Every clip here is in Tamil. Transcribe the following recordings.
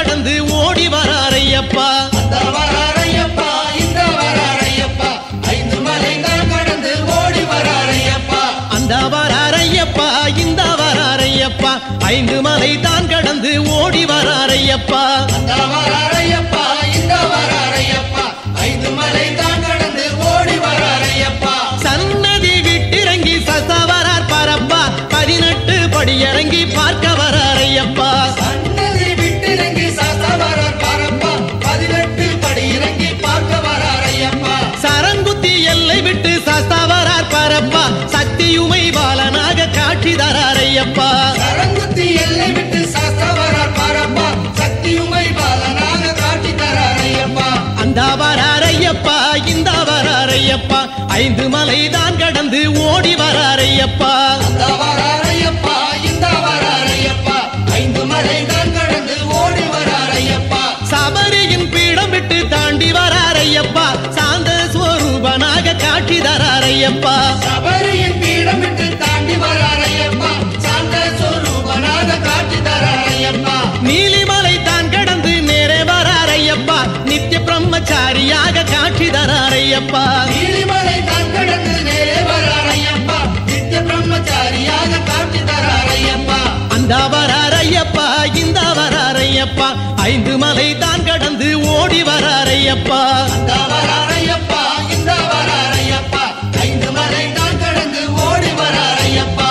கடந்து ஓடி வராரையப்பா அந்த வராரையப்பா இந்த வராரையப்பா ஐந்து மலை தான் கடந்து ஓடி வராரையப்பா அந்த வராரையப்பா இந்த வராரையப்பா ஐந்து மலை தான் கடந்து ஓடி வராரையப்பா அந்த வராரையப்பா இந்த வராரையப்பா ஐந்து மலை தான் கடந்து ஓடி வராரையப்பா சன்னதி விட்டிறங்கி சசவரார் பரப்பா 18 படியிறங்கி பார்க்க வராரையப்பா சன்னதி விட்டிறங்கி சசவரார் பரப்பா 18 படி இறங்கி பார்க்க வராரையப்பா சரங்குத்தி எல்லை விட்டு சசவரார் பரப்பா சக்தியுமை பாலனாக காட்சி தராரையப்பா சரங்குத்தி எல்லை விட்டு சசவரார் பரப்பா சக்தியுமை பாலனாக காட்சி தராரையப்பா அந்த வராரையப்பா இந்த வராரையப்பா ஐந்து மலை தான் கடந்து ஓடி வராரையப்பா அந்த வராரையப்பா இந்த வராரையப்பா ஐந்து மலை தான் கடந்து ஓடி வராரையப்பா சபரியின் பீடம் விட்டு தாண்டி வராரையப்பா சாந்த ஸ்வரூபனாக காட்சி தராரையப்பா சபரியின் பீடம் விட்டு தாண்டி வராரையப்பா சாந்த சொரூபனாக காட்சி தராரையப்பா நீலிமலை தான் கடந்து நேரே வராரையப்பா நித்திய பிரம்மச்சாரியாக காட்சி தராரையப்பா நீலிமலை தான் கடந்து நேரே வராரையப்பா நித்திய பிரம்மச்சாரியாக காட்சி தராரையப்பா அந்த வராரையப்பா இந்த வராரையப்பா ஐந்து மலை தான் கடந்து ஓடி வராரையப்பா அந்த வராரையப்பா இந்த வராரையப்பா ஐந்து மலை தான் கடந்து ஓடி வராரையப்பா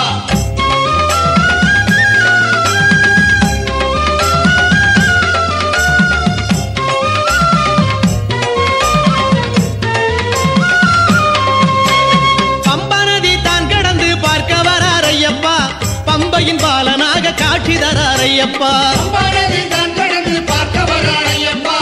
பம்பநதி தான் கடந்து பார்க்க வராரையப்பா பம்பையின் பாலனாக காட்சி தராரையப்பா பம்பானதி தான் கடந்து பார்க்க வராரையப்பா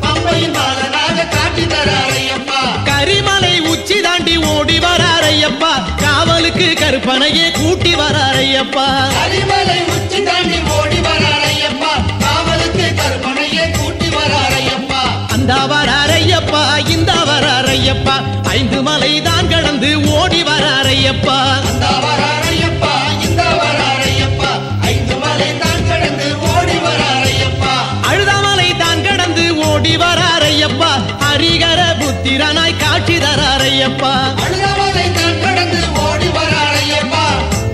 பம்பையின் பாலனாக காட்சி தராரையப்பா கரிமலை உச்சி தாண்டி ஓடி வராரையப்பா காவலுக்கு கருப்பனையே கூட்டி வராரையப்பா கரிமலை உச்சி தாண்டி ஓடி வராரையப்பா காவலுக்கு கருப்பனையே கூட்டி வராரையப்பா அந்த வராரையப்பா இந்த வராரையப்பா ஐந்து மலை தான் கடந்து ஓடி வராரையப்பா அந்த வராரையப்பா இந்த வராரையப்பா ஐந்து மலை தான் கடந்து ஓடி வராரையப்பா அழுதாமலை தான் கடந்து ஓடி வராரையப்பா ஹரிகர புத்திரனாய் காட்சி தராரையப்பா அழுதமலை தான் கடந்து ஓடி வராரையப்பா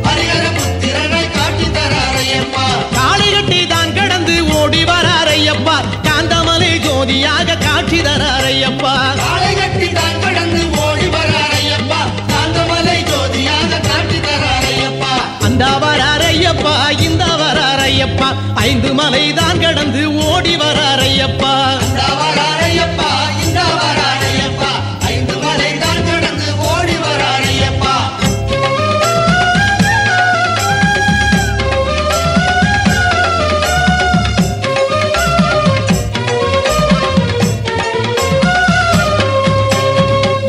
ஹரிஹர புத்திரனாய் காட்சி தராரையப்பா காளை கட்டி தான் கடந்து ஓடி வராரையப்பா காந்தமலை ஜோதியாக காட்சி தராரையப்பா காளை கட்டி தான் கடந்து ஓடி வராரையப்பா காந்தமலை ஜோதியாக காட்சி தராரையப்பா அந்த வராரையப்பா இந்த வராரையப்பா ஐந்து மலை தான் கடந்து ஓடி வராரையப்பா அந்த வராரையப்பா இந்த வராரையப்பா ஐந்து மலை தான் கடந்து ஓடி வராரையப்பா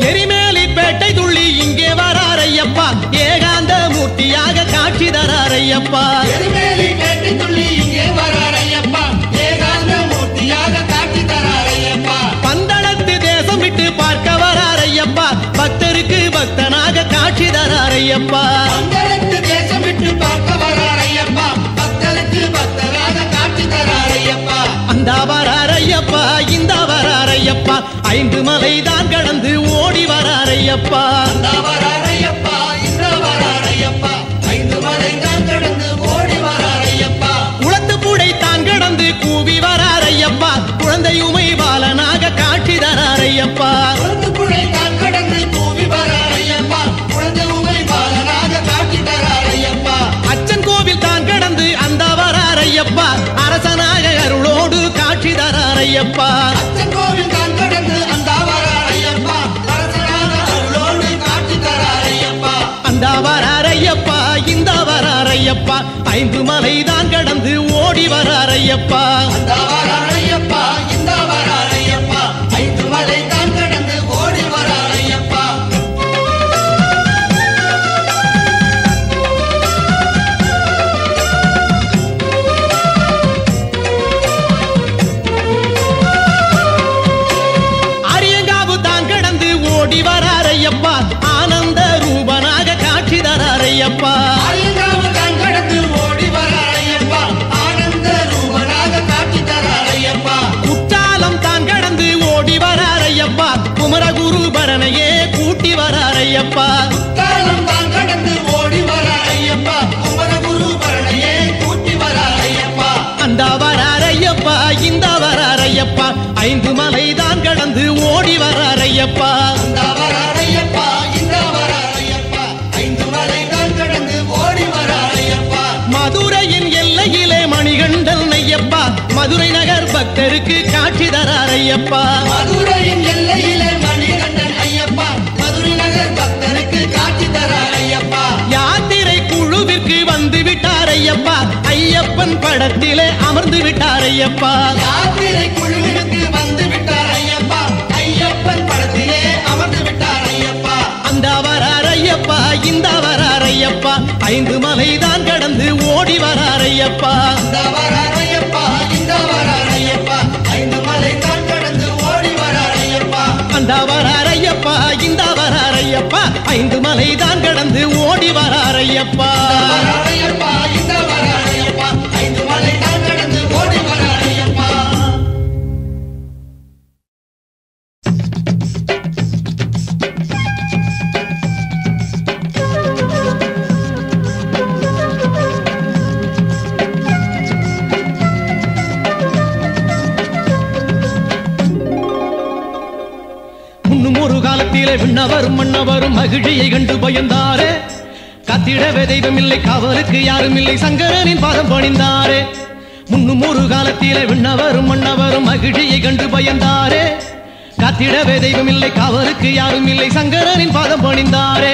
எரிமேலி பேட்டை துள்ளி இங்கே வராரையப்பா ஏகாந்த மூர்த்தியாக காட்சி தராரையப்பா எரிமேலி பேட்டி துள்ளி இங்கே வராரையப்பா ஏகாந்த மூர்த்தியாக காட்சி தராரையப்பா பந்தளத்து தேசம் விட்டு பார்க்க வராரையப்பா பக்தருக்கு பக்தனாக காட்சி தராரையப்பா பந்தளத்து தேசம் விட்டு பார்க்க வராரையப்பா பக்தருக்கு பக்தராக காட்சி தராரையப்பா அந்த வராரையப்பா இந்த வராரையப்பா ஐந்து மலை தான் கடந்து ஓடி வராரையப்பா அந்த வராரையப்பா இந்த வராரையப்பா ஐந்து மலை தான் கடந்து ஓடி வராரையப்பா குளத்து புடை தான் கடந்து கூவி வராரையப்பா குழந்தையுமை பாலனாக காட்சி தராரையப்பா குழந்தை புழை தான் கடந்து கூவி வராரையப்பா குழந்தை உமை பாலனாக காட்சி தராரையப்பா அச்சன் கோவில் தான் கடந்து அந்த வராரையப்பா அரசனாக அருளோடு காட்சி தராரையப்பா அச்சன் கோவில் தான் கடந்து அந்த வராரையப்பா அரசனாக அருளோடு காட்சி தராரையப்பா அந்த வராரையப்பா இந்த வராரையப்பா ஐந்து மலை தான் கடந்து ஓடி வராரையப்பா அந்த வராரையப்பா இந்த வராரையப்பா ஐந்து மலை தான் கடந்து ஓடி வராரையப்பா அரியங்காவு தான் கடந்து ஓடி வராரையப்பா ஆனந்த ரூபனாக காட்சி தராரையப்பா அரியங்காவு தான் கடந்து ஓடி வராரையப்பா ஆனந்த ரூபனாக காட்சி தராரையப்பா பரனையே கூட்டி வரார் ஐயப்பா காலம் தான் கடந்து ஓடி வரார் ஐயப்பா குமரகுரு பரனையே கூட்டி வரார் ஐயப்பா அந்த வரார் ஐயப்பா இந்த வரார் ஐயப்பா 5 மலை தான் கடந்து ஓடி வரார் ஐயப்பா அந்த வரார் ஐயப்பா இந்த வரார் ஐயப்பா 5 மலை தான் கடந்து ஓடி வரார் ஐயப்பா மதுரையின் எல்லையிலே மணிகண்டன் ஐயப்பா மதுரை நகர் பக்தருக்கு காட்சி தரார் ஐயப்பா மதுரையின் எல்லையிலே மணிகண்டன் ஐயப்பா மதுரை நகர் பக்தருக்கு காட்சி தரார் ஐயப்பா யாத்திரை குழுவிற்கு வந்து விட்டார் ஐயப்பா ஐயப்பன் படத்திலே அமர்ந்து விட்டார் ஐயப்பா யாத்திரை குழுவிற்கு வந்து விட்டார் ஐயப்பா ஐயப்பன் படத்திலே அமர்ந்து விட்டார் ஐயப்பா அந்த வரார் ஐயப்பா இந்த வரார் ஐயப்பா 5 மலை தான் கடந்து ஓடி வரார் ஐயப்பா அந்த வரார் ஐயப்பா இந்த வரார் ஐயப்பா 5 மலை தான் கடந்து ஓடி வரார் ஐயப்பா அந்த வரார் ஐயப்பா இந்த வரார் ஐயப்பா 5 மலை தான் கடந்து ஓடி வரார் ஐயப்பா வரார் ஐயப்பா இந்த வரார் ஐயப்பா 5 மலை தான் கடந்து ஓடி வரார் ஐயப்பா முன்னும் ஒரு காலத்திலே விண்ணவரும் மன்னவரும் மகிழ்ச்சியை கண்டு பயந்தாரே கத்திடவே தெய்வம் இல்லை காவலுக்கு யாரும் இல்லை சங்கரனின் பாதம் பணிந்தாரே முன்னும் ஒரு காலத்திலே விண்ணவரும் மன்னவரும் மகிழ்ச்சியை கண்டு பயந்தாரே கத்திடவே தெய்வம் இல்லை காவலுக்கு யாரும் இல்லை சங்கரனின் பாதம் பணிந்தாரே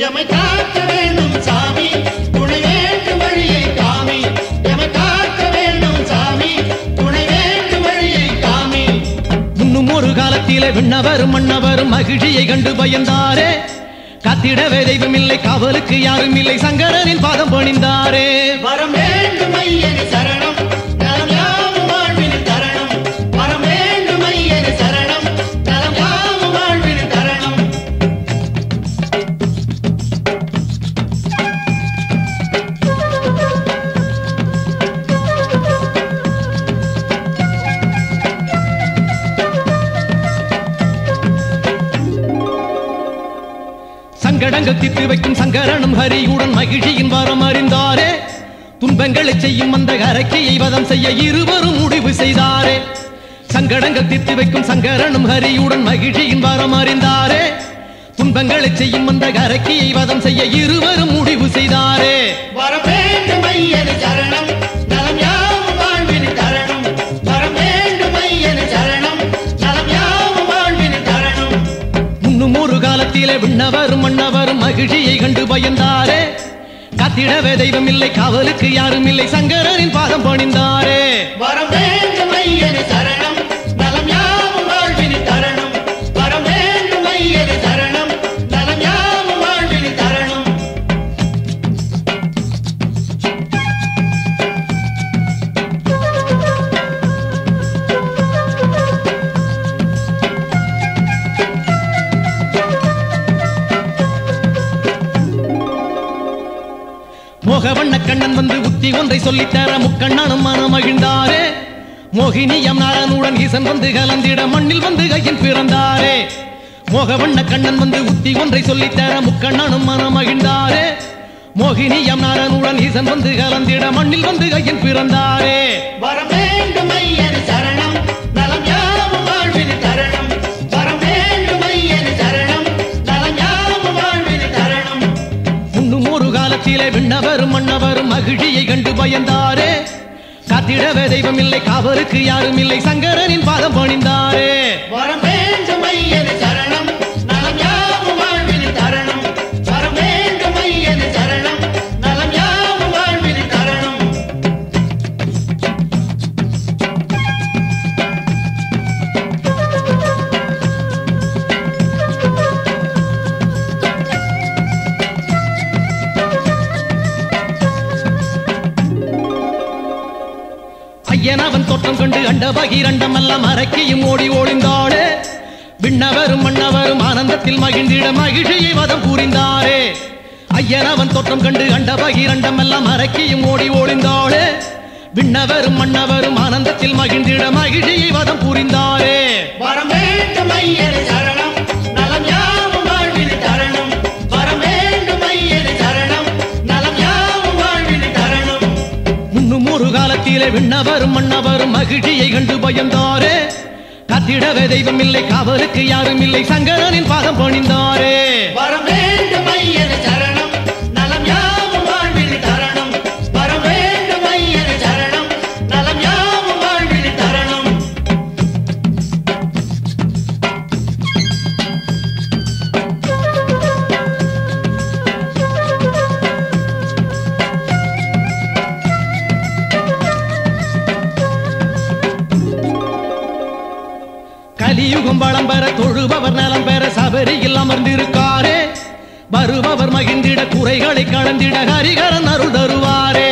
எமை காக்க வேண்டும் சாமி துணை வேண்டும் வழியை காமி எமை காக்க வேண்டும் சாமி துணை வேண்டும் வழியை காமி முன்னும் ஒரு காலத்திலே விண்ணவரும் மன்னவரும் மகிழ்ச்சியை கண்டு பயந்தாரே கத்திடவே தெய்வம் இல்லை காவலுக்கு யாரும் இல்லை சங்கரனின் பாதம் பணிந்தாரே வரம் வேண்டும் ஐயனே சரணம் நலம் யாவும் வாழ்வின் தரணம் வரம் வேண்டும் ஐயனே சரணம் நலம் யாவும் வாழ்வின் தரணம் சங்கடங்கள் தீர்த்து வைக்கும் சங்கரனும் ஹரியுடன் மகிழ்ச்சியின் வரம் அறிந்தாரே துன்பங்களை செய்யும் அந்த அரக்கையை வதம் செய்ய இருவரும் முடிவு செய்தாரே சங்கடங்கள் தீர்த்து வைக்கும் சங்கரனும் ஹரியுடன் மகிழ்ச்சியின் வரம் அறிந்தாரே துன்பங்களை செய்யும் அந்த அரக்கையை வதம் செய்ய இருவரும் முடிவு செய்தாரே வரம் வேண்டும் ஐயனே சரணம் நலம் யாவும் வாழ்வின் தரணம் வரம் வேண்டும் ஐயனே சரணம் நலம் யாவும் வாழ்வின் தரணம் முன்னும் ஒரு காலத்திலே விண்ணவரும் மன்னவரும் மகிழ்ச்சியை கண்டு பயந்தாரே கத்திடவே தெய்வம் இல்லை காவலுக்கு யாரும் இல்லை சங்கரனின் பாதம் பணிந்தாரே வரம் வேண்டும் ஐயனே சரணம் நலம் யாவும் வாழ்வின் தரணம் வரம் வேண்டும் ஐயனே சரணம் நலம் யாவும் வாழ்வின் தரணம் மோகவண்ண கண்ணன் வந்து உத்தி ஒன்றை சொல்லித்தர முக்கண்ணனும் மனம் மகிழ்ந்தாரே மோகினியம் நாரனுடன் ஈசன் வந்து கலந்திட மண்ணில் வந்து கையின் பிறந்தாரே மோகவண்ண கண்ணன் வந்து உத்தி ஒன்றை சொல்லித்தர முக்கண்ணனும் மனம் மகிழ்ந்தாரே மோகினியம் நாரனுடன் ஈசன் வந்து கலந்திட மண்ணில் வந்து கையின் பிறந்தாரே வரம் வேண்டும் ஐயனே சரணம் நலம் யாவும் வாழ்வின் தரணம் வரம் வேண்டும் ஐயனே சரணம் நலம் யாவும் வாழ்வின் தரணம் முன்னும் ஒரு காலத்திலே விண்ணவரும் மன்னவரும் மகிழ்ச்சியை கண்டு பயந்தாரே காத்திடவே தெய்வம் இல்லை காவலுக்கு யாரும் இல்லை சங்கரனின் பாதம் பணிந்தாரே வரம் வேண்டும் ஐயனே சரணம் நலம் யாவும் வாழ்வின் தரணம் வரம் வேண்டும் ஐயனே சரணம் நலம் யாவும் வாழ்வின் தரணம் ஐயனவன் தோற்றம் கண்டு அண்ட பகிரண்டம் எல்லாம் அரக்கியும் ஓடி ஒளிந்தாளே விண்ணவரும் மன்னவரும் ஆனந்தத்தில் மகிழ்ந்திட மகிழ்ச்சியை வதம் புரிந்தாரே ஐயனவன் தோற்றம் கண்டு அண்ட பகிரண்டம் எல்லாம் அரக்கியும் ஓடி ஒளிந்தாளே விண்ணவரும் மன்னவரும் ஆனந்தத்தில் மகிழ்ந்திட மகிழ்ச்சியை வதம் புரிந்தாரே வரம் வேண்டும் ஐயனே சரணம் நலம் யாவும் காலத்திலே விண்ணவரும் மன்னவரும் மகிழ்ச்சியை கண்டு பயந்தாரே கத்திடவே தெய்வம் இல்லை காவலுக்கு யாரும் இல்லை சங்கரனின் பாதம் பணிந்தாரே வரம் வேண்டும் ஐயன் சரணம் நலம் யாவும் வாழ்வில் தரணும் வரம் வேண்டும் ஐயன் சரணம் நலம் யாவும் வாழ்வில் தரணும் கலியுகம் வளம் பெற தொழுபவர் நலம் பெற சபரியில் அமர்ந்திருக்காரே வருபவர் மகிழ்ந்திட குறைகளை கலந்திட ஹரிகரன் அருள் தருவாரே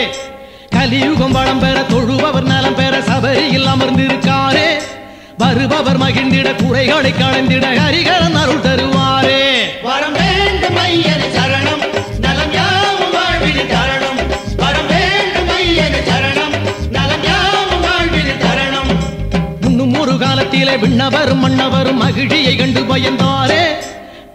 கலியுகம் வளம் பெற தொழுபவர் நலம் பெற சபரியில் அமர்ந்திருக்காரே வருபவர் மகிழ்ந்திட குறைகளை கலந்திட ஹரிகரன் அருள் தருவாரே வரம் வேண்டும் ஐயன் சரணம் நலம் யாவும் வாழ்வில் தரணும் வரம் வேண்டும் ஐயன் சரணம் நலம் யாவும் வாழ்வில் தரணும் முன்னும் ஒரு காலத்திலே விண்ணவரும் மன்னவரும் மகிழ்ச்சியை கண்டு பயந்தாரே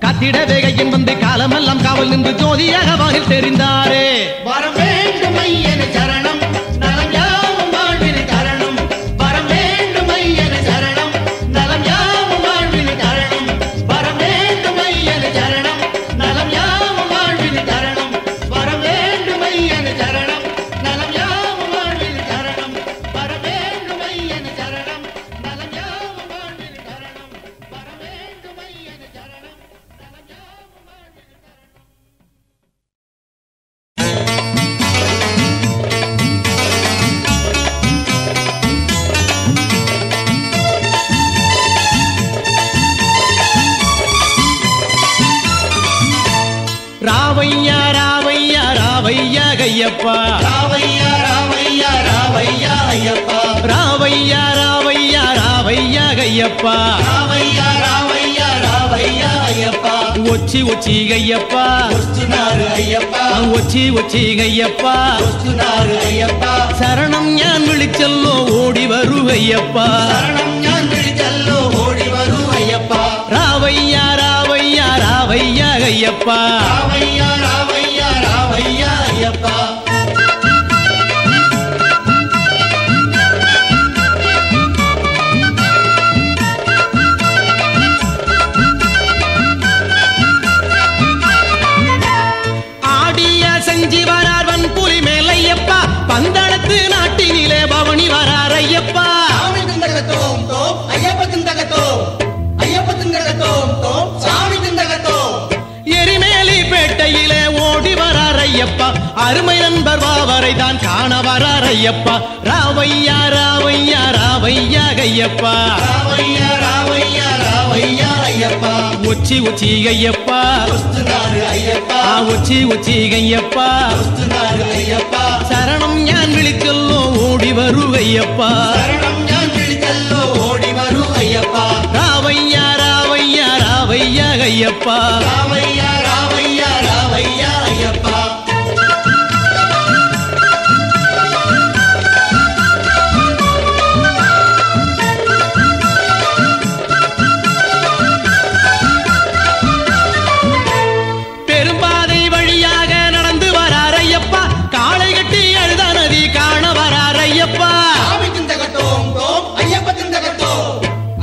கத்திட வேகையின் வந்து காலமெல்லாம் காவல் நின்று ஜோதியாக வானில் தெரிந்தாரே வரம் வேண்டும் ஐயன் சரணம் நலம் யாவும் வாழ்வில் தரணும் வரம் வேண்டும் ஐயன் சரணம் நலம் யாவும் வாழ்வில் தரணும் வரம் வேண்டும் ஐயன் சரணம் நலம் யாவும் வாழ்வில் தரணும் வரம் வேண்டும் ஐயன் சரணம் நலம் யாவும் வாழ்வில் தரணும் வரம் வேண்டும் ஐயன் சரணம் நலம் யாவும் வாழ்வில் தரணும் வரம் வேண்டும் ஐயன் சரணம் நலம் யாவும் வாழ்வில் தரணும் ராவையா ராவையா ராவையா கையப்பா ராவையா ராவையா ராவையா ஐயப்பா ராவையா ராவையா ராவையா கையப்பா ராவையா ராவையா ராவையா ஐயப்பா ஒச்சி ஒச்சி கையப்பா ஒஸ்துனாரு ஐயப்பா ஒச்சி ஒச்சி கையப்பா ஒஸ்துனாரு ஐயப்பா சரணம் ஞான் விழிச்செல்லோ ஓடி வரு ஐயப்பா சரணம் ஞான் விழிச்செல்லோ ஓடி வரு ஐயப்பா ராவையா ராவையா ராவையா கையப்பா ராவையா ராவையா ராவையா ஐயப்பா ஆடிய செஞ்சி வரார் வன் புலி மேலையப்பா பந்தளத்து நாட்டினிலே பவனி வரார் ஐயப்பா சாமி திந்தக தோம் தோம் ஐயப்ப திந்தக தோம் ஐயப்ப திந்தக தோம் தோம் சாமி திந்தக தோம் எரிமேலி பேட்டையிலே ஓடி வரார் ஐயப்பா அருமை நண்பர் வாவரை தான் காண வரார் ஐயப்பா ராவையா ராவையா ராவையா கையப்பா ராவையா ராவையா ராவையா ஐயப்பா ஒச்சி ஒச்சி கையப்பா ஒஸ்துனாரு ஐயப்பா ஒச்சி ஒச்சி கையப்பா ஒஸ்துனாரு ஐயப்பா சரணம் ஞான் விழிச்சொல்லோ ஓடி வரு ஐயப்பா சரணம் ஞான் விழிச்செல்லோ ஓடி வரு ஐயப்பா ராவையா ராவையா ராவையா கையப்பா ராவையா ராவையா ராவையா ஐயப்பா பெரும்பாதை வழியாக நடந்து வரார் ஐயப்பா காளை கட்டி அழுத நதி காண வரார் ஐயப்பா சாமி திந்தக தோம் தோம் ஐயப்ப திந்தக தோம்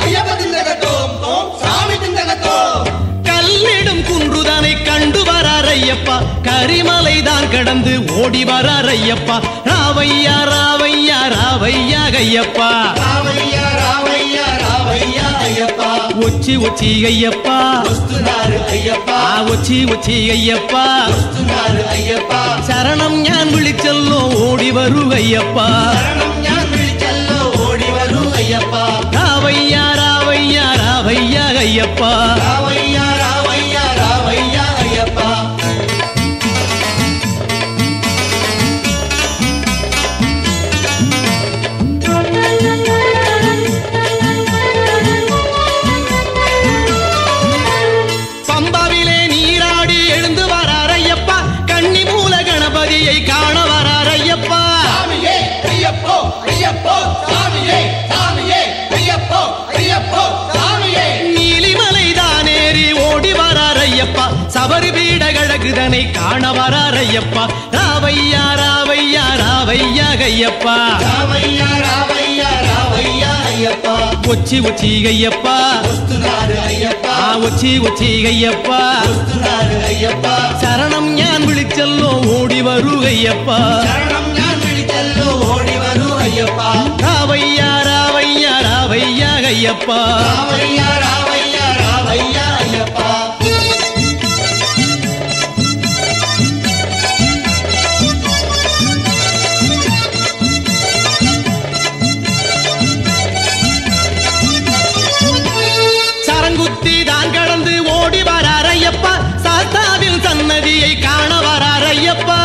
ஐயப்ப திந்தக தோம் தோம் சாமி திந்தக தோம் கல்லிடும் குன்றுதனை கண்டு வரார் ஐயப்பா கரிமலை தான் கடந்து ஓடி வரார் ஐயப்பா ராவையா ராவையா ராவையா கையப்பா ராவையா ராவையா ராவையா ஐயப்பா ஒச்சி ஒச்சி ஐயப்பா ஒஸ்துனாரு ஐயப்பா ஒச்சி ஒச்சி ஐயப்பா ஒஸ்துனாரு ஐயப்பா சரணம் ஞான் விழிச்செல்லோ ஓடி வரு ஐயப்பா சரணம் ஞான் விழிச்செல்லோ ஓடி வரு ஐயப்பா ராவையா ராவையா ராவையா ஐயப்பா ராவையா ராவையா ராவையா ஐயப்பா பம்பாவிலே நீராடி எழுந்து வரார் ஐயப்பா கன்னி மூல கணபதியை காண வரார் ஐயப்பா சாமியே ஐயப்போ ஐயப்பா சபரி பீட கழகுதனை காண வரார் ஐயப்பா ராவையா ராவையா ராவையா ஐயப்பா ராவையா ராவையா ராவையா ஐயப்பா ஒச்சி ஒச்சி ஐயப்பா ஒத்துனாரு ஐயப்பா ஒச்சி ஒச்சி ஐயப்பா ஒத்துனாரு ஐயப்பா சரணம் ஞான் விழிச்செல்லோ ஓடி வரு ஐயப்பா சரணம் ஞான் விழிச்செல்லோ ஓடி வரு ஐயப்பா ராவையா ராவையா ராவையா ஐயப்பா ராவையா ராவையா ராவையா ஐயப்பா சரங்குத்தி தான் கடந்து ஓடி வரார் ஐயப்பா சாஸ்தாவின் சன்னதியை காண வரார் ஐயப்பா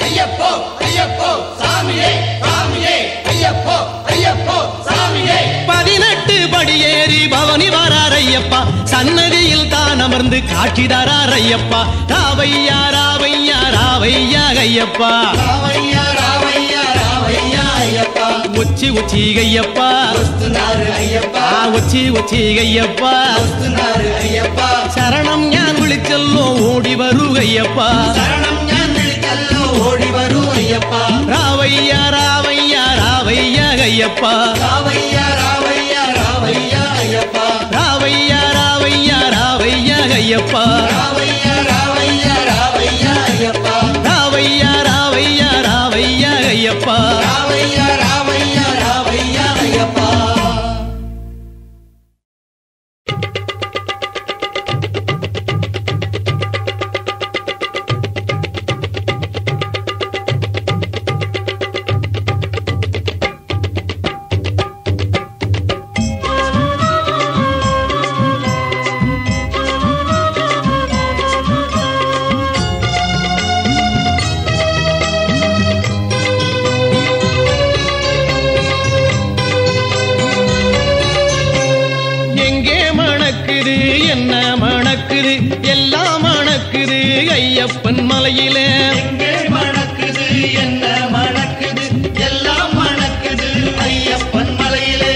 ஐயப்போ ஐயப்போ சாமியே சாமியே ஐயப்போ ஐயப்போ சாமியே 18 படியேறி பவனி வரார் ஐயப்பா சன்னதியில் தான் அமர்ந்து காட்சி தரார் ஐயப்பா ராவையா ராவையா ராவையா ஐயப்பா ராவையா ராவையா ராவையா ஐயப்பா ஒச்சி ஒச்சி ஐயப்பா ஒத்துனாரு ஐயப்பா ஒச்சி ஒச்சி ஐயப்பா ஒத்துனாரு ஐயப்பா சரணம் ஞான் விழிச்செல்லோ ஓடி வரு ஐயப்பா சரணம் ஞான் விழிச்செல்லோ ஓடி வரு ஐயப்பா ராவையா ராவையா ராவையா ஐயப்பா ராவையா ராவையா ராவையா ஐயப்பா ராவையா ராவையா ராவையா ஐயப்பா ராவையா ராவையா ராவையா ஐயப்பா ராவையா ராவையா ராவையா ஐயப்பா ராவையா ராவையா ராவையா ஐயப்பா எங்கே மணக்குது என்ன மணக்குது எல்லாம் மணக்குது ஐயப்பன் மலையிலே எங்கே மணக்குது என்ன மணக்குது எல்லாம் மணக்குது ஐயப்பன் மலையிலே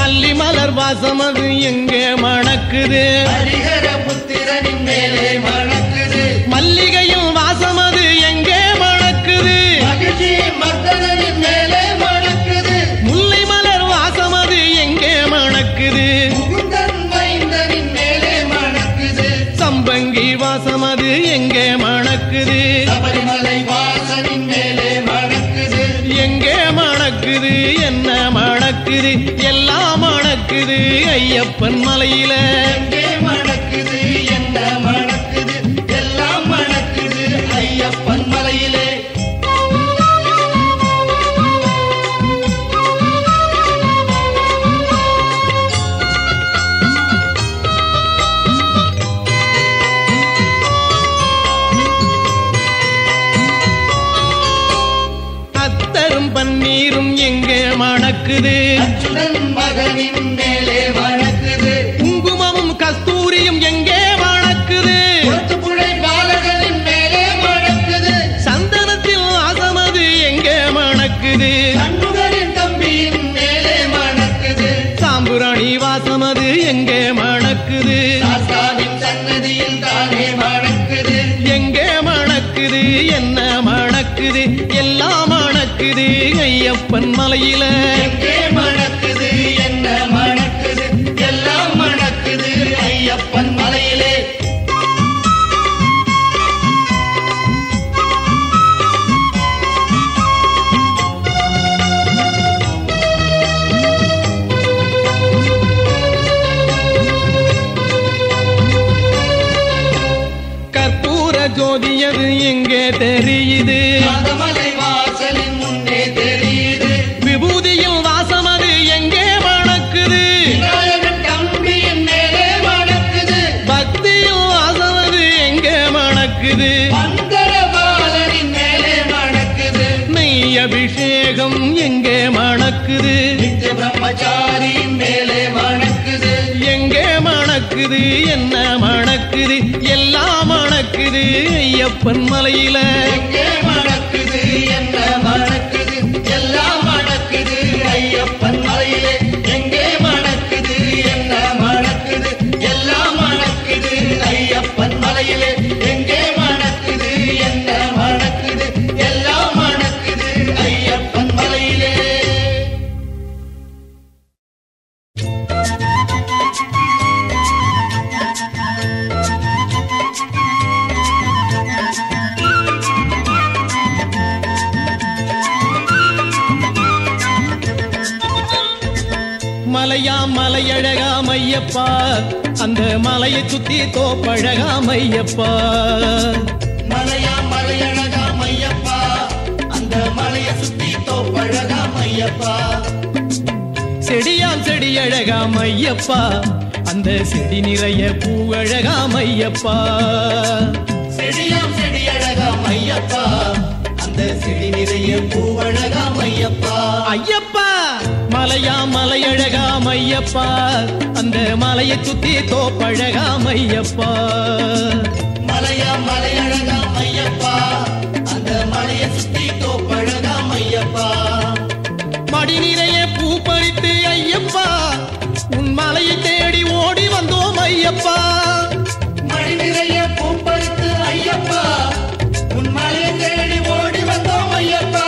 அல்லி மலர் வாசம் அது எங்கே மணக்குது ஹரிஹர புத்திரனின் மேலே மணக்குது மல்லிகையும் வாசம் அது எங்கே மணக்குது மகிழ்ச்சி மர்தனின் மேலே மணக்குது முல்லை மலர் வாசம் அது எங்கே மணக்குது முகுந்தன் மைந்தனின் மேலே மணக்குது சம்பங்கி வாசம் அது எங்கே மணக்குது சபரிமலை வாசனின் மேலே மணக்குது எங்கே மணக்குது என்ன மணக்குது எல்லாம் மணக்குது ஐயப்பன் மலையில எங்கே மணக்குது என்ன மணக்குது எல்லாம் மணக்குது ஐயப்பன் மலையிலே அத்தரும் பன்னீரும் எங்கே மணக்குது அச்சுதன் மகனின் மேலே மணக்குது குங்குமமும் கஸ்தூரியும் எங்கே மணக்குது ஒத்துப்புழை பாலகனின் மேலே மணக்குது சந்தனத்தில் வாசம் அது எங்கே மணக்குது கண்ணுகளின் தம்பியின் மேலே மணக்குது சாம்புராணி வாசம் அது எங்கே மணக்குது சாஸ்தாவின் சன்னதியில் தானே மணக்குது எங்கே மணக்குது என்ன மணக்குது எல்லாம் மணக்குது ஐயப்பன் மலையில எங்கே மணக்குது என்ன மணக்குது எல்லாம் மணக்குது ஐயப்பன் மலையிலே கற்பூர ஜோதியது எங்கே தெரியுது நாகமலை வாசலின் முன்னே தெரியுது விபூதியில் வாசம் அது எங்கே மணக்குது விநாயகன் தம்பியின் மேலே மணக்குது பக்தியில் வாசம் அது எங்கே மணக்குது மந்தர பாலனின் மேலே மணக்குது நெய் அபிஷேகம் எங்கே மணக்குது நித்திய பிரம்மச்சாரியின் மேலே மணக்குது எங்கே மணக்குது என்ன மணக்குது எல்லாம் மணக்குது ஐயப்பன் மலையில எங்கே மணக்குது என்ன மணக்குது எல்லாம் மணக்குது ஐயப்பன் மலையிலே எங்கே மணக்குது என்ன மணக்குது எல்லாம் மணக்குது ஐயப்பன் மலையிலே எங்கே மணக்குது என்ன மணக்குது எல்லாம் மணக்குது ஐயப்பன் மலையிலே மலையாம் மலையழகாம் ஐயப்பா அந்த மலையை சுத்தி தோப்பழகாம் ஐயப்பா மலையாம் மலையழகாம் ஐயப்பா அந்த மலையை சுத்தி தோப்பழகாம் ஐயப்பா செடியாம் செடி அழகாம் ஐயப்பா அந்த செடி நிறைய பூவழகாம் ஐயப்பா செடியாம் செடி அழகாம் ஐயப்பா அந்த செடி நிறைய பூவழகாம் ஐயப்பா ஐயப்பா மலையாம் மலையழகாம் ஐயப்பா அந்த மலையை சுத்தி தோப்பழகாம் ஐயப்பா மலையாம் மலையழகாம் ஐயப்பா அந்த மலையை சுத்தி தோப்பழகாம் ஐயப்பா மடி நிறைய பூ பறித்து ஐயப்பா உன் மலையை தேடி ஓடி வந்தோம் ஐயப்பா மடி நிறைய பூ பறித்து ஐயப்பா உன் மலையை தேடி ஓடி வந்தோம் ஐயப்பா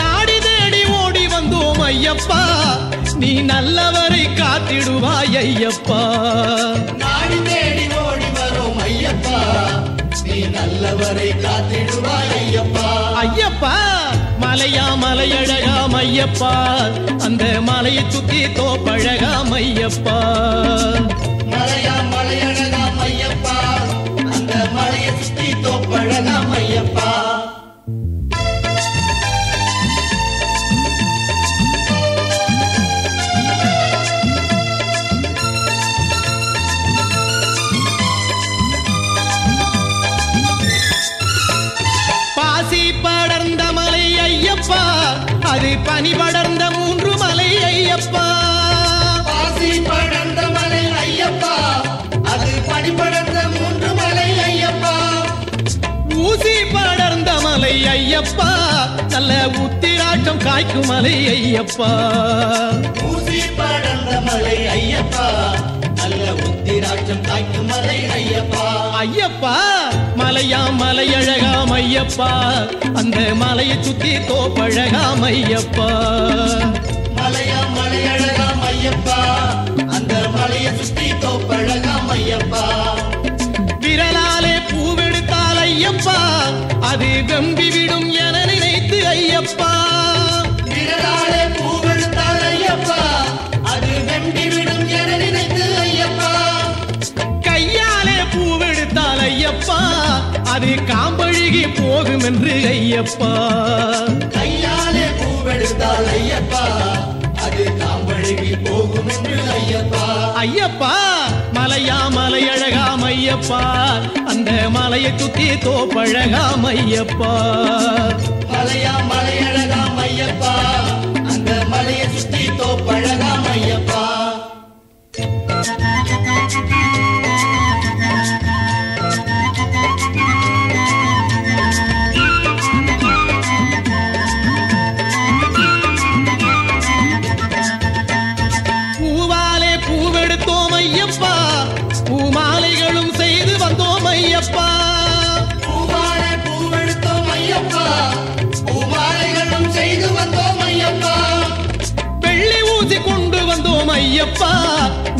நாடி தேடி ஓடி வந்தோம் ஐயப்பா நீ நல்லவரை காத்திடுவாய் ஐயப்பா நாடி தேடி ஓடி வரோம் ஐயப்பா நீ நல்லவரை காத்திடுவாய் ஐயப்பா ஐயப்பா மலையாம் மலையழகாம் ஐயப்பா அந்த மலையை சுத்தி தோப்பழகாம் ஐயப்பா மலையாம் மலையழகாம் ஐயப்பா அந்த மலையை சுத்தி தோப்பழகாம் ஐயப்பா பாசி படர்ந்த மலை ஐயப்பா அது பனி படர்ந்த மூன்று மலை ஐயப்பா பாசி படர்ந்த மலை ஐயப்பா அது பனி படர்ந்த மூன்று மலை ஐயப்பா ஊசி படர்ந்த மலை ஐயப்பா நல்ல உத்திராட்சம் காய்க்கும் மலை ஐயப்பா ஊசி படர்ந்த மலை ஐயப்பா நல்ல உத்திராட்சம் காய்க்கும் மலை ஐயப்பா ஐயப்பா மலையாம் மலையழகாம் ஐயப்பா அந்த மலையை சுத்தி தோப்பழகாம் ஐயப்பா மலையாம் மலையழகாம் ஐயப்பா அந்த மலையை சுத்தி தோப்பழகாம் ஐயப்பா விரலாலே பூவெடுத்தால் ஐயப்பா அது வெம்பி விடும் என நினைத்து ஐயப்பா விரலாலே பூவெடுத்தால் ஐயப்பா அது வெம்பி விடும் என நினைத்து ஐயப்பா கையாலே பூவெடுத்தால் ஐயப்பா அது காம்பழுகி போகும் என்று ஐயப்பா கையாலே பூவெடுத்தால் ஐயப்பா அது காம்பழுகி போகும் என்று ஐயப்பா ஐயப்பா மலையாம் மலையழகாம் ஐயப்பா அந்த மலையை சுத்தி தோப்பழகாம் ஐயப்பா மலையாம் மலையழகாம் ஐயப்பா அந்த மலையை சுத்தி தோப்பழகாம் ஐயப்பா பூவாலே பூவெடுத்தோம் ஐயப்பா பூமாலைகளும் செய்து வந்தோம் ஐயப்பா பூவாலே பூவெடுத்தோம் ஐயப்பா பூமாலைகளும் செய்து வந்தோம் ஐயப்பா வெள்ளி ஊசி கொண்டு வந்தோம் ஐயப்பா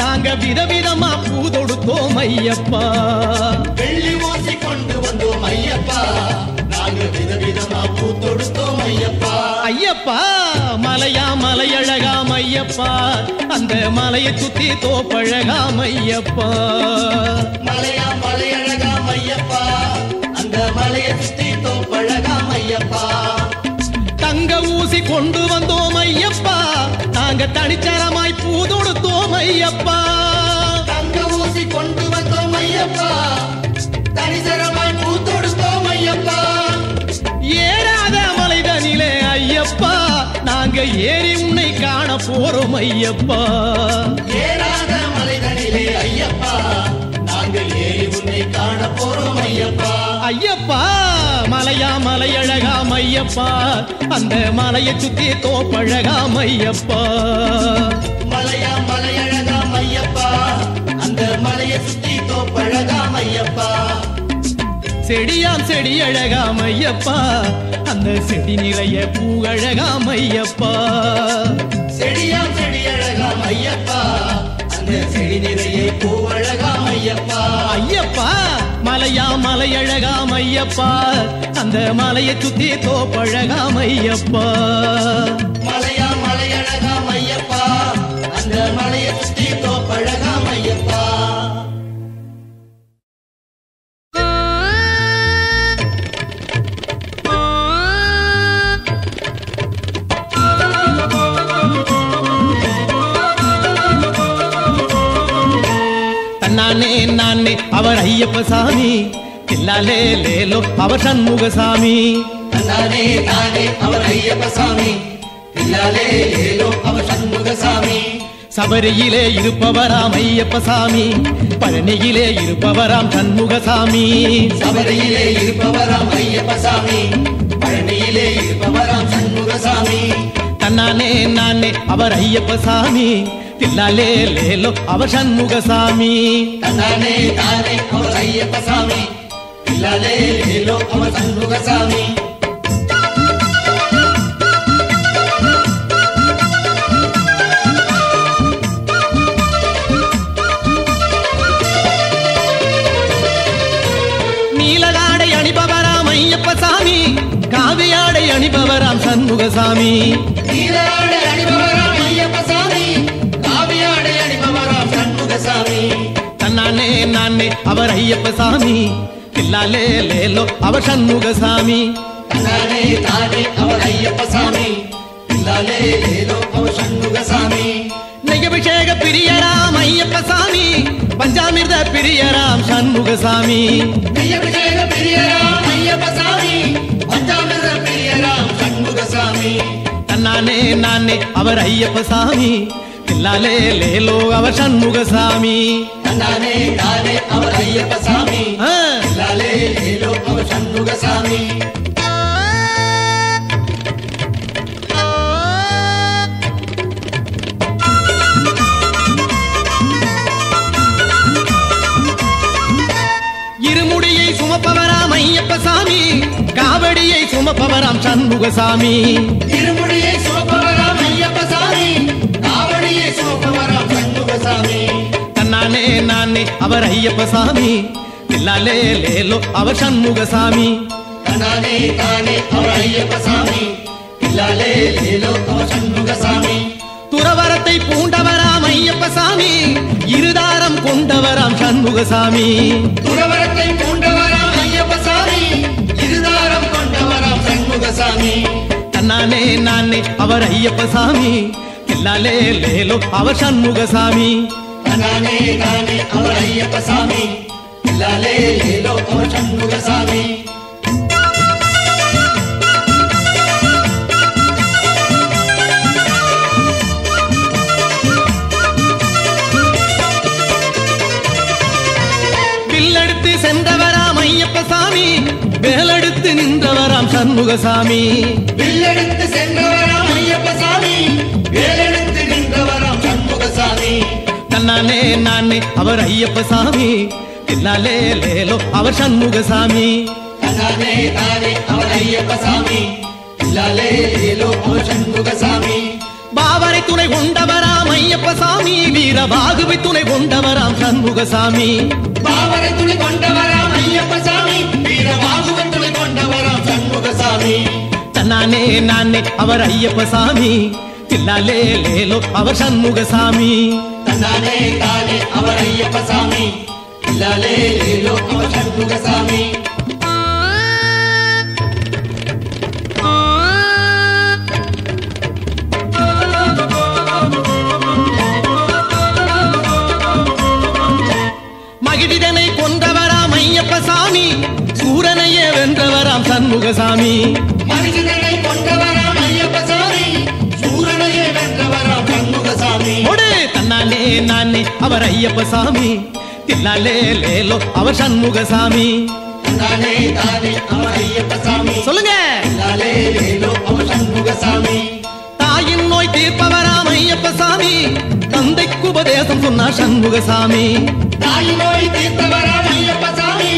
நாங்க விதவிதமா பூ தொடுத்தோம் ஐயப்பா வெள்ளி ஊசி கொண்டு வந்தோம் ஐயப்பா நாங்கள் விதவிதமா பூ தொடுத்தோம் ஐயப்பா ஐயப்பா மலையாம் மலையழகாம் ஐயப்பா அந்த மலையை சுத்தி தோப்பழகாம் ஐயப்பா மலையாம் மலையழகாம் ஐயப்பா அந்த மலையை சுத்தி தோப்பழகாம் ஐயப்பா தங்க ஊசி கொண்டு வந்தோம் ஐயப்பா நாங்க தனிச்சரமாய் பூ தொடுத்தோம் ஐயப்பா தங்க ஊசி கொண்டு வந்தோம் ஐயப்பா தனிசரமாய் பூ தொடுத்தோம் ஐயப்பா ஏறாத மலைதனிலே ஐயப்பா நாங்க ஏறி உன்னை காண போறோம் ஐயப்பா ஏறாத மலைதனிலே ஐயப்பா ஐயப்பா நாங்கள் ஏறி உன்னை காண போறோம் ஐயப்பா ஐயப்பா மலையா மலையழகாம் ஐயப்பா அந்த மலையை சுத்தி தோப்பழகாம் ஐயப்பா மலையா மலையழகாம் ஐயப்பா அந்த மலையை சுத்தி தோப்பழகாம் ஐயப்பா செடியாம் செடி அழகாம் ஐயப்பா அந்த செடி நிறைய பூ அழகாம் ஐயப்பா செடியாம் செடி அழகாம் ஐயப்பா அந்த செடி நிறைய பூ அழகாம் ஐயப்பா ஐயப்பா மலையா மலையழகாம் ஐயப்பா அந்த மலையை சுத்தி தோப்பழகாம் ஐயப்பா மலையா மலையழகாம் ஐயப்பா அந்த மலையை சுத்தி தோப்பழகாம் ஐயப்பா நானே நானே அவர் ஐயப்ப சாமி தில்லாலே லேலோ அவர் சண்முக சாமி நானே நானே அவர் ஐயப்ப சாமி தில்லாலே லேலோ அவர் சண்முக சாமி சபரியிலே இருப்பவராம் ஐயப்ப சாமி பழனியிலே இருப்பவராம் சண்முக சாமி சபரியிலே இருப்பவராம் ஐயப்ப சாமி பழனியிலே இருப்பவராம் சண்முக சாமி தன்னானே நானே அவர் ஐயப்ப சாமி தில்லாலே லேலோ அவர் சண்முக சாமி நானே நானே அவர் ஐயப்ப சாமி தில்லாலே லேலோ அவர் சண்முக சாமி நீலகாடை அணிபவராம் ஐயப்ப சாமி காவியாடை அணிபவராம் சண்முக சாமி நீலகாடை அணிபவராம் ஐயப்ப சாமி காவியாடை அணிபவராம் சண்முக சாமி தன்னானே நானே அவர் ஐயப்ப சாமி தில்லாலே லேலோ அவர் சண்முக சாமி நானே நானே அவர் ஐயப்ப சாமி தில்லாலே லேலோ அவர் சண்முக சாமி நெய்யபிஷேக பிரியராம் ஐயப்ப சாமி பஞ்சாமிர்த பிரியராம் சண்முக சாமி நெய்யபிஷேக பிரியராம் ஐயப்ப சாமி பஞ்சாமிர்த பிரியராம் சண்முக சாமி தன்னானே நானே அவர் ஐயப்ப சாமி தில்லாலே லேலோ அவர் சண்முக சாமி நானே நானே அவர் ஐயப்ப சாமி தில்லாலே லேலோ அவர் சண்முக சாமி இருமுடியை சுமப்பவராம் ஐயப்ப சாமி காவடியை சுமப்பவராம் சண்முக சாமி இருமுடியை சுமப்பவராம் ஐயப்ப சாமி காவடியை சுமப்பவராம் சண்முக சாமி தன்னானே நானே அவர் ஐயப்ப சாமி தில்லாலே லேலோ அவர் சண்முக சாமி நானே நானே அவர் ஐயப்ப சாமி தில்லாலே லேலோ அவர் சண்முக சாமி துறவரத்தை பூண்டவராம் ஐயப்ப சாமி இருதாரம் கொண்டவராம் சண்முக சாமி துறவரத்தை பூண்டவராம் ஐயப்ப சாமி இருதாரம் கொண்டவராம் சண்முக சாமி தன்னானே நானே அவர் ஐயப்ப சாமி தில்லாலே லேலோ அவர் சண்முக சாமி நானே நானே அவர் ஐயப்ப சாமி தில்லாலே லேலோ அவர் சண்முக சாமி வில்லெடுத்து சென்றவராம் ஐயப்ப சாமி வேலெடுத்து நின்றவராம் சண்முக சாமி வில்லெடுத்து சென்றவராம் ஐயப்ப சாமி வேலெடுத்து நின்றவராம் சண்முக சாமி தன்னானே நானே அவர் ஐயப்ப சாமி தில்லாலே லேலோ அவர் சண்முக சாமி நானே நானே அவர் ஐயப்ப சாமி தில்லாலே லேலோ அவர் சண்முக சாமி பாவரை துணை கொண்டவராம் ஐயப்ப சாமி வீரபாகுவை துணை கொண்டவராம் சண்முக சாமி பாவரை துணை கொண்டவராம் ஐயப்ப சாமி வீரபாகுவை துணை கொண்டவராம் சண்முக சாமி தன்னானே நானே அவர் ஐயப்ப சாமி தில்லாலே லேலோ அவர் சண்முக சாமி நானே நானே அவர் ஐயப்ப சாமி தில்லாலே லேலோ அவர் சண்முக சாமி மகிடிதனை கொன்றவராம் ஐயப்ப சாமி சூரனையே வென்றவராம் சண்முக சாமி மனிதனை கொண்டவராம் ஐயப்ப சாமி சூரனையே வென்றவராம் சண்முக சாமி ஒடு தன்னானே தன்னானே நானே அவர் ஐயப்ப சாமி தில்லாலே லேலோ அவர் சண்முகசாமி தானே தானே அவர் ஐயப்ப சாமி சொல்லுங்க லாலே லேலோ அவர் சண்முகசாமி தாயின் நோய் தீர்ப்பவராம் ஐயப்ப சாமி தந்தைக்கு உபதேசம் சொன்னார் சண்முகசாமி தாயின் நோய் தீர்த்தவராம் ஐயப்ப சாமி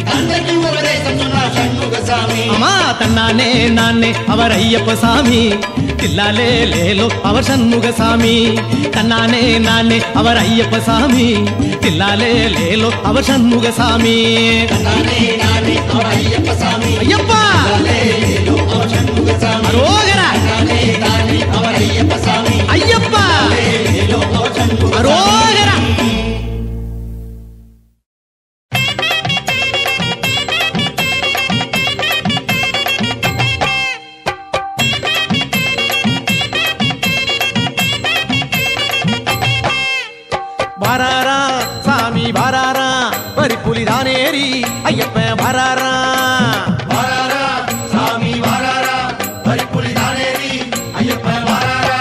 தந்தைக்கு உபதேசம் சொன்னார் சண்முகசாமி ஆமா தன்னானே நானே அவர் ஐயப்ப சாமி தில்லாலே லேலோ அவர் சண்முகசாமி தன்னானே நானே அவர் ஐயப்ப சாமி தில்லாலே லேலோ அவர் சண்முகசாமி தானே தானே அவர் ஐயப்ப சாமி ஐயப்பா லாலே லேலோ அவர் சண்முகசாமி அரோகரா தானே தானே அவர் ஐயப்ப சாமி ஐயப்பா லாலே லேலோ அவர் சண்முகசாமி அரோகரா வராரா சாமி வராரா பரிப்புலி தானேரி ஐயப்ப வராரா வாராரா சாமி வாராரா பரிப்புலி தானேரி ஐயப்ப வாராரா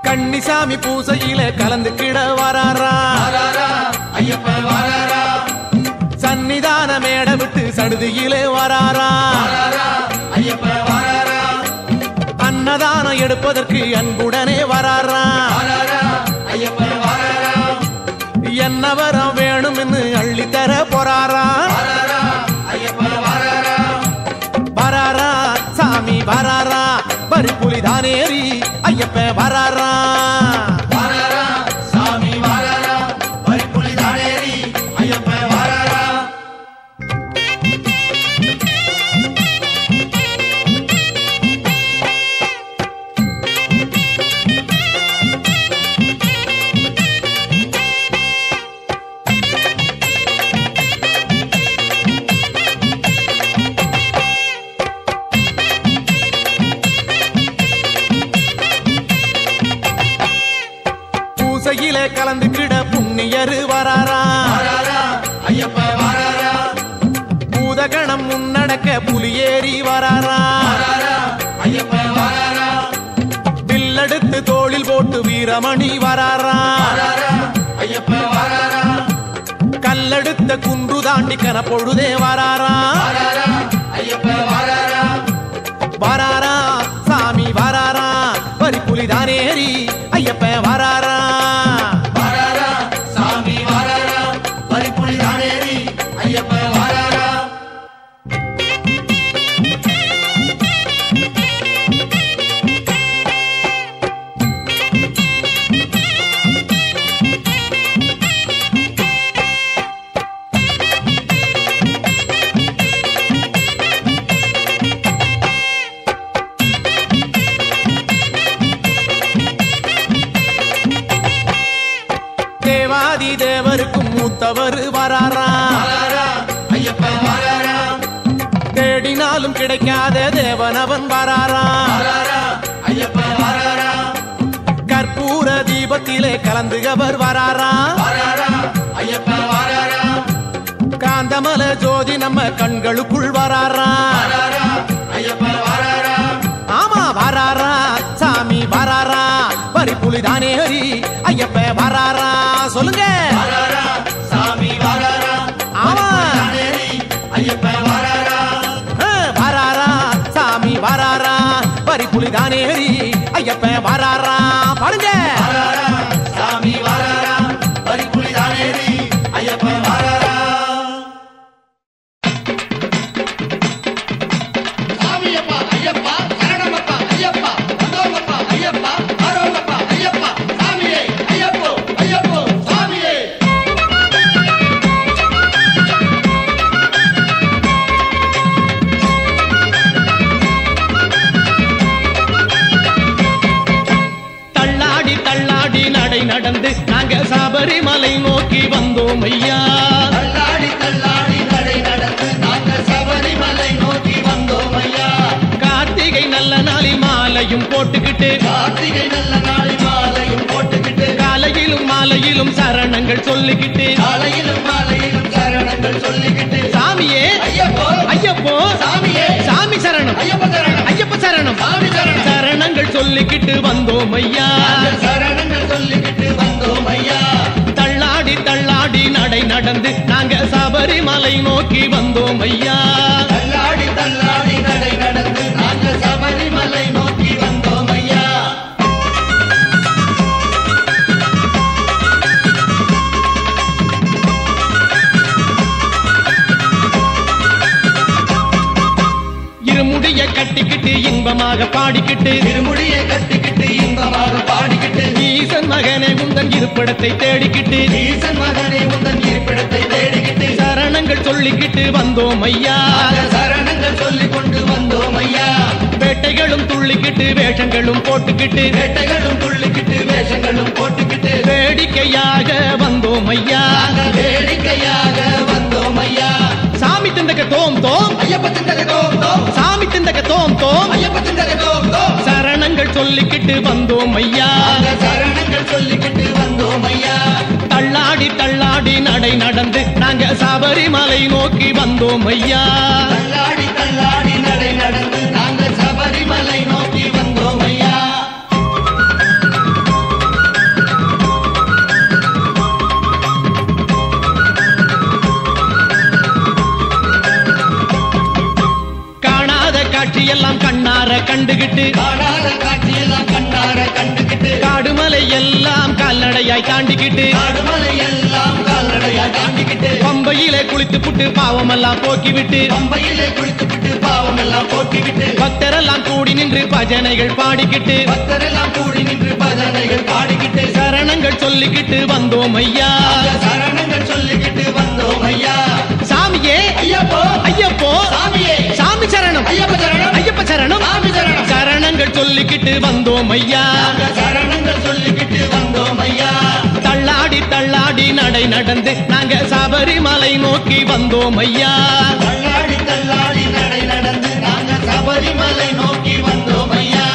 கன்னிசாமி பூசையில கலந்துக்கிட வராரா வாராரா ஐயப்ப வாராரா சன்னிதான மேட விட்டு சடுதியிலே வராரா வாராரா ஐயப்ப வாராரா அன்னதானம் எடுப்பதற்கு அன்புடனே வராரா வாராரா ஐயப்ப வாராரா என்ன வரம் வேணும்னு அள்ளித்தர போறாரா வாராரா ஐயப்ப வாராரா வராரா சாமி வராரா பரிப்புலி தானேரி ஐயப்ப வராரா வாராரா சாமி வாராரா பரிப்புலி தானேரி ஐயப்ப வாராரா பூசையில கலந்துக்கிட புண்ணியரு வராரா வாராரா ஐயப்ப வாராரா பூதகணம் முன்னடக்க புலியேறி வராரா வாராரா ஐயப்ப வாராரா வில்லெடுத்து தோளில் போட்டு வீரமணி வராரா வாராரா ஐயப்ப வாராரா கல்லெடுத்த குன்று தாண்டி கனப்பொழுதே வராரா வாராரா ஐயப்ப வாராரா வராரா சாமி வராரா பரிப்புலி தானேரி ஐயப்ப வராரா வாராரா சாமி வாராரா பரிப்புலி தானேரி ஐயப்ப வாராரா தேவாதி தேவருக்கும் மூத்தவர் வராரா வாராரா ஐயப்ப வாராரா தேடினாலும் கிடைக்காத தேவனவன் வராரா வாராரா ஐயப்ப வாராரா கற்பூர தீபத்திலே கலந்துகவர் வராரா வாராரா ஐயப்ப வாராரா காந்தமல ஜோதி நம்ம கண்களுக்குள் வராரா வாராரா ஐயப்ப வாராரா ஆமா வராரா சாமி வராரா பரிப்புலி தானேரி ஐயப்ப வராரா சொல்லுங்க வாராரா சாமி வாராரா ஆமா தானேரி ஐயப்ப வாராரா வராரா சாமி வராரா பரிப்புலி தானேரி ஐயப்ப வராரா பாடுங்க வாராரா சாமி வாராரா பரிப்புலி தானேரி ஐயப்ப வாராரா சாமியப்பா ஐயப்பா சரணமப்பா ஐயப்பா வந்தோமப்பா ஐயப்பா ஆரோமப்பா ஐயப்பா சாமியே ஐயப்போ ஐயப்போ சாமியே தள்ளாடி தள்ளாடி நடை நடந்து நாங்க சபரிமலை நோக்கி வந்தோம் ஐயா தள்ளாடி தள்ளாடி நடை நடந்து மாலையும் போட்டுக்கிட்டு கார்த்திகை நல்ல நாளை மாலையும் போட்டுக்கிட்டு காலையிலும் மாலையிலும் சரணங்கள் சொல்லிக்கிட்டு காலையிலும் மாலையிலும் சரணங்கள் சொல்லிக்கிட்டு சாமியே ஐயப்போ ஐயப்போ சாமியே சாமி சரணம் ஐயப்ப சரணம் ஐயப்ப சரணம் சாமி சரணம் சரணங்கள் சொல்லிக்கிட்டு வந்தோம் ஐயா நாங்கள் சரணங்கள் சொல்லிக்கிட்டு வந்தோம் ஐயா தள்ளாடி தள்ளாடி நடை நடந்து நாங்க சபரிமலை நோக்கி வந்தோம் ஐயா தள்ளாடி தள்ளாடி நடை நடந்து நாங்கள் சபரிமலை நோக்கி வந்தோம் ஐயா இருமுடிய கட்டிக்கிட்டு இன்பமாக பாடிக்கிட்டு திருமுடியை கட்டிக்கிட்டு இன்பமாக பாடிக்கிட்டு ஈசன் மகனே உந்தன் இருப்பிடத்தை தேடிக்கிட்டு ஈசன் மகனே உந்தன் இருப்பிடத்தை தேடிக்கிட்டு சரணங்கள் சொல்லிக்கிட்டு வந்தோம் ஐயா நாங்கள் சரணங்கள் சொல்லிக் கொண்டு வந்தோம் ஐயா வேட்டைகளும் துள்ளிக்கிட்டு வேஷங்களும் போட்டுக்கிட்டு வேட்டைகளும் துள்ளிக்கிட்டு வேஷங்களும் போட்டுக்கிட்டு வேடிக்கையாக வந்தோம் ஐயா நாங்கள் வேடிக்கையாக வந்தோம் ஐயா சாமி திந்தக தோம் தோம் ஐயப்ப சிந்தக தோம் தோம் சாமி திந்தக தோம் தோம் ஐயப்ப சிந்தக தோம் தோம் சரணங்கள் சொல்லிக்கிட்டு வந்தோம் ஐயா நாங்கள் சரணங்கள் சொல்லிக்கிட்டு வந்தோம் ஐயா தள்ளாடி தள்ளாடி நடை நடந்து நாங்க சபரிமலை நோக்கி வந்தோம் ஐயா தள்ளாடி தள்ளாடி நடை நடந்து நாங்கள் சபரிமலை நோக்கி வந்தோம் ஐயா காணாத காட்சியெல்லாம் கண்ணார கண்டுகிட்டு காணாத காட்சியெல்லாம் கண்ணார கண்டுகிட்டு காடுமலை எல்லாம் கால்நடையாய் தாண்டிக்கிட்டு காடுமலை எல்லாம் கால்நடையா தாண்டிக்கிட்டு பம்பையிலே குளித்து புட்டு பாவமெல்லாம் போக்கிவிட்டு பம்பையிலே குளித்துவிட்டு பாவம் எல்லாம் போக்கிவிட்டு பக்தரெல்லாம் கூடி நின்று பஜனைகள் பாடிக்கிட்டு பக்தரெல்லாம் கூடி நின்று பஜனைகள் பாடிக்கிட்டு சரணங்கள் சொல்லிக்கிட்டு வந்தோம் ஐயா நாங்கள் சரணங்கள் சொல்லிக்கிட்டு வந்தோம் ஐயா சாமியே ஐயப்போ ஐயப்போ சாமியே சாமி சரணம் ஐயப்ப சரணம் ஐயப்ப சரணம் சாமி சரணம் சரணங்கள் சொல்லிக்கிட்டு வந்தோம் ஐயா நாங்கள் சரணங்கள் சொல்லிக்கிட்டு வந்தோம் ஐயா தள்ளாடி தள்ளாடி நடை நடந்து நாங்க சபரிமலை நோக்கி வந்தோம் ஐயா தள்ளாடி தள்ளாடி நடை நடந்து நாங்கள் சபரிமலை நோக்கி வந்தோம் ஐயா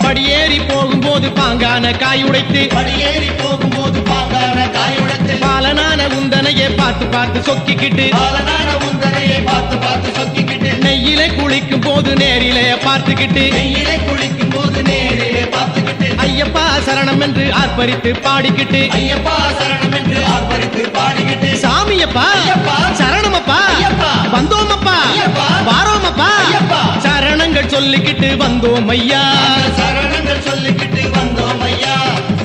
படியேறி போகும்போது பாங்கான காயுடைத்து படியேறி போகும்போது பாங்கான காயுடத்து பாலனான உந்தனையே பார்த்து பார்த்து சொக்கிக்கிட்டு பாலனான உந்தனையை பார்த்து பார்த்து சொக்கிக்கிட்டு நெய்யிலே குளிக்கும் போது நேரிலே பார்த்துக்கிட்டு நெய்யிலே குளிக்கும் போது நேரிலே பார்த்துக்கிட்டு ஐயப்பா சரணம் என்று ஆர்ப்பரித்து பாடிக்கிட்டு ஐயப்பா சரணம் என்று ஆர்ப்பரித்து பாடிக்கிட்டு சாமியப்பா ஐயப்பா சரணமப்பா ஐயப்பா வந்தோமப்பா ஐயப்பா வாரோமப்பா ஐயப்பா சரணங்கள் சொல்லிக்கிட்டு வந்தோம் ஐயா நாங்கள் சரணங்கள் சொல்லிக்கிட்டு வந்தோம் ஐயா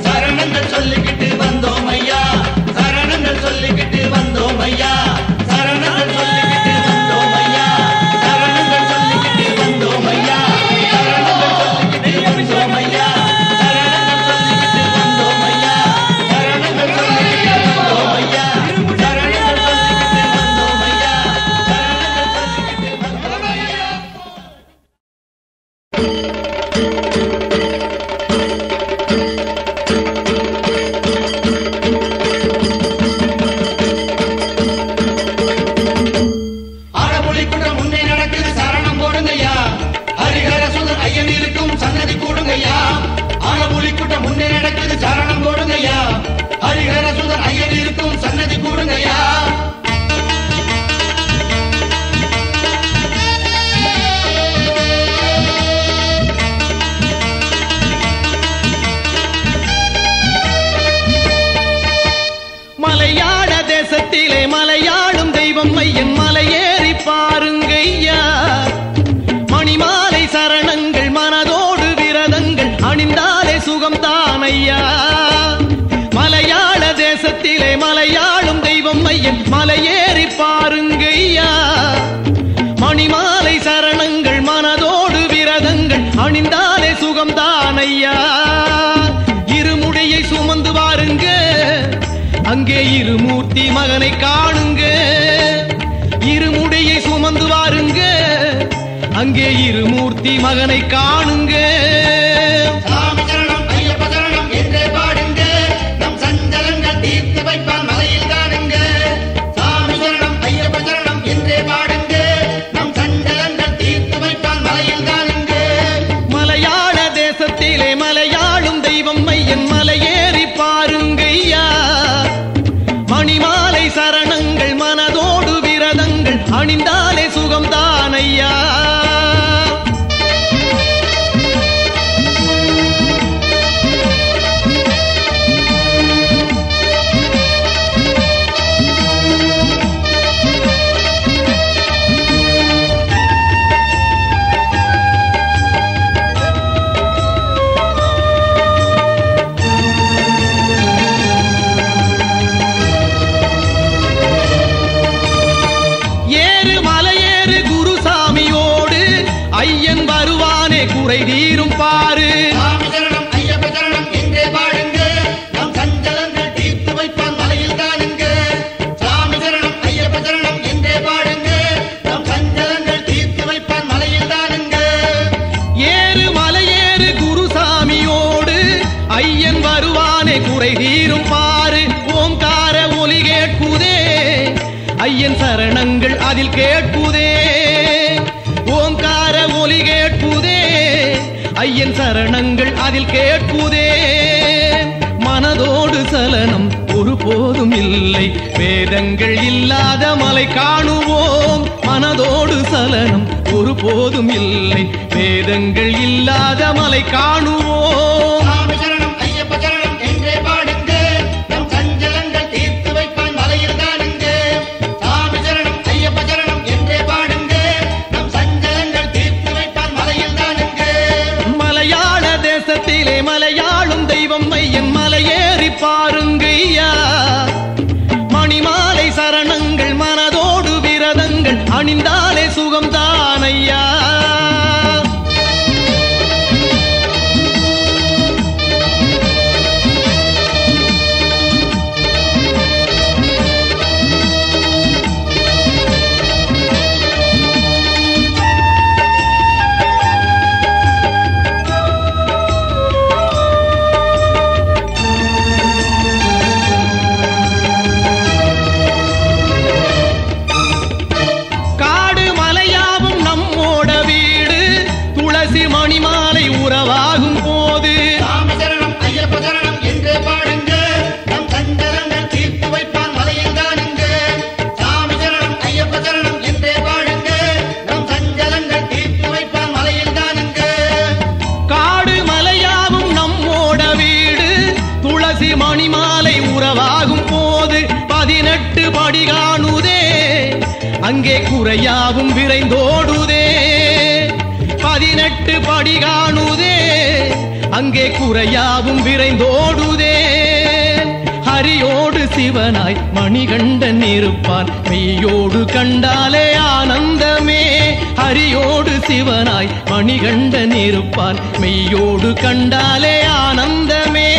சரணங்கள் சொல்லிக்கிட்டு வந்தோம் ஐயா சரணங்கள் சொல்லிக்கிட்டு வந்தோம் ஐயா சரணங்கள் சொல்லிக்கிட்டு வந்தோம் ஐயா சரணங்கள் சொல்லிக்கிட்டு வந்தோம் ஐயா சரணங்கள் சொல்லிக்கிட்டு வந்தோம் ஐயா சரணங்கள் சொல்லிக்கிட்டு வந்தோம் ஐயா சரணங்கள் சொல்லிக்கிட்டு வந்தோம் ஐயா சரணங்கள் சொல்லிக்கிட்டு வந்தோம் ஐயா சரணங்கள் சொல்லிக்கிட்டு வந்தோம் ஐயா ஆழமொழி குன்றம் முன்னே நடக்குது சரணம் போடுங்கய்யா ஹரிஹர சுதன் ஐயன் இருக்கும் சன்னதி கூடுங்கய்யா ஆழமொழி குன்றம் முன்னே நடக்குது சரணம் போடுங்கய்யா ஹரிஹர சுதன் ஐயன் இருக்கும் சன்னதி கூடுங்கய்யா மலையாள தேசத்திலே மலையாளும் தெய்வம் ஐயன் மலையேறி பாருங்கய்யா மணிமாலை சரணங்கள் மனதோடு விரதங்கள் அணிந்தாலே சுகம் தானையா மலையாள தேசத்திலே மலையாளும் தெய்வம் ஐயன் மலையேறி பாருங்கய்யா மணிமாலை சரணங்கள் மனதோடு விரதங்கள் அணிந்தாலே சுகம் தானையா இருமுடியை சுமந்து வாருங்க அங்கே இருமூர்த்தி மகனை காணுங்க இருமுடியை சுமந்து வாருங்க அங்கே இருமூர்த்தி மகனை காணுங்க சாமி சரணம் ஐயப்ப சரணம் என்றே பாடுங்க நம் சஞ்சலங்கள் சுகம்தான் ஐயா. ஐயன் வருவானே குறை தீரும் பாரு. சாமி சரணம் ஐயப்ப சரணம் என்றே பாடுங்க, நம் சஞ்சலங்கள் தீர்த்து வைப்பான் மலையில் தானுங்க. சாமி சரணம் ஐயப்ப சரணம் என்றே பாடுங்க, நம் சஞ்சலங்கள் தீர்த்து வைப்பான் மலையில் தானுங்க. ஏறு மலையேறு குருசாமியோடு ஐயன் வருவானே குறை தீரும் பாரு. ஓம்கார ஒலி கேட்குதே, ஐயன் சரணங்கள் அதில் கேட்குதே. ஓம்கார ஒலி கேட்குதே, ஐயன் சரணங்கள் அதில் கேட்குதே. மனதோடு சலனம் ஒருபோதும் இல்லை, வேதங்கள் இல்லாத மலை காணுவோம். மனதோடு சலனம் ஒருபோதும் இல்லை, வேதங்கள் இல்லாத மலை காணுவோம். சாமி சரணம் ஐயப்ப சரணம் என்றே பாடுங்க, நம் சஞ்சலங்கள் தீர்த்து வைப்பான் மலையில் தானுங்க. சாமி சரணம் ஐயப்ப சரணம் என்றே பாடுங்க, நம் சஞ்சலங்கள் தீர்த்து வைப்பான் மலையில் தானுங்க. மலையாள தேசத்திலே மலையாளும் தெய்வம் ஐயன் மலையேறி பாருங்கய்யா. மணிமாலை சரணங்கள் மனதோடு விரதங்கள் அணிந்தாலே சுகம்தான் ஐயா. மணிமாலை உறவாகும் போது சாமி சரணம் ஐயப்ப சரணம் என்றே பாடுங்க, நம் சஞ்சலங்கள் தீர்த்து வைப்பான் மலையில் தானுங்க. சாமி சரணம் ஐயப்ப சரணம் என்றே பாடுங்க, நம் சஞ்சலங்கள் தீர்த்து வைப்பான் மலையில் தானுங்க. காடு மலையாவும் நம்மோட வீடு, துளசி மணிமாலை உறவாகும் போது 18 படி காணுதே, அங்கே குறையாவும் விரைந்தோடுதே. 18 படி காணுதே, அங்கே குறையாவும் விரைந்தோடுதே. ஹரியோடு சிவனாய் மணிகண்டன் இருப்பான், மெய்யோடு கண்டாலே ஆனந்தமே. ஹரியோடு சிவனாய் மணிகண்டன் இருப்பான், மெய்யோடு கண்டாலே ஆனந்தமே.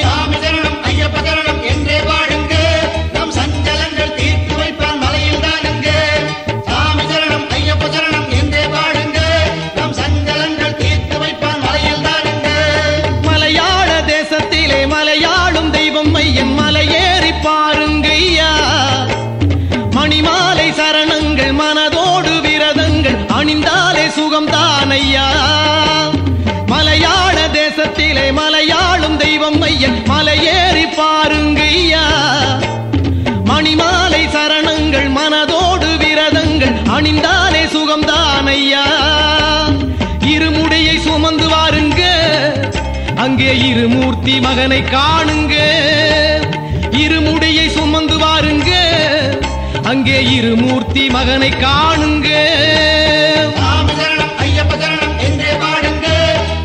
சாமி சரணம் ஐயப்ப சரணம் என்றே பாடுங்க, நம் சஞ்சலங்கள் தீர்த்து வைப்பான் மலையில் தானுங்க. சாமி சரணம் ஐயப்ப சரணம் என்றே பாடுங்க, நம் சஞ்சலங்கள் தீர்த்து வைப்பான் மலையில் தானுங்க. மலையாள தேசத்திலே மலையாளும் தெய்வம் ஐயன் மலையேறி பாருங்கய்யா. மணிமாலை சரணங்கள் மனதோடு விரதங்கள் அணிந்தாலே சுகம்தான் ஐயா. மலையாள தேசத்திலே மலையாளும் தெய்வம் ஐயன் மலையேறி பாருங்கய்யா. மணிமாலை சரணங்கள் மனதோடு விரதங்கள் அணிந்தாலே சுகம்தான் ஐயா. இருமுடியை சுமந்து வாருங்க, அங்கே இருமூர்த்தி மகனை காணுங்க. இருமுடியை சுமந்து வாருங்க, அங்கே இருமூர்த்தி மகனை காணுங்க. சாமி சரணம் ஐயப்ப சரணம் என்றே பாடுங்க,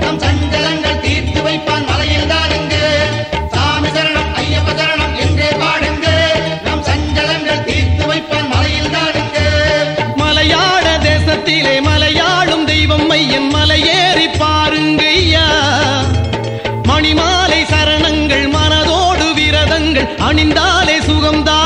நம் சஞ்சலங்கள் தீர்த்து வைப்பான் மலையில் தானுங்க. சாமி சரணம் ஐயப்ப சரணம் என்றே பாடுங்க, நம் சஞ்சலங்கள் தீர்த்து வைப்பான் மலையில் தானுங்க. மலையாள தேசத்திலே மலையாளும் தெய்வம் ஐயன் மலையேறி பாருங்கய்யா. மணிமாலை சரணங்கள் மனதோடு விரதங்கள் அணிந்தாலே சுகம்தான்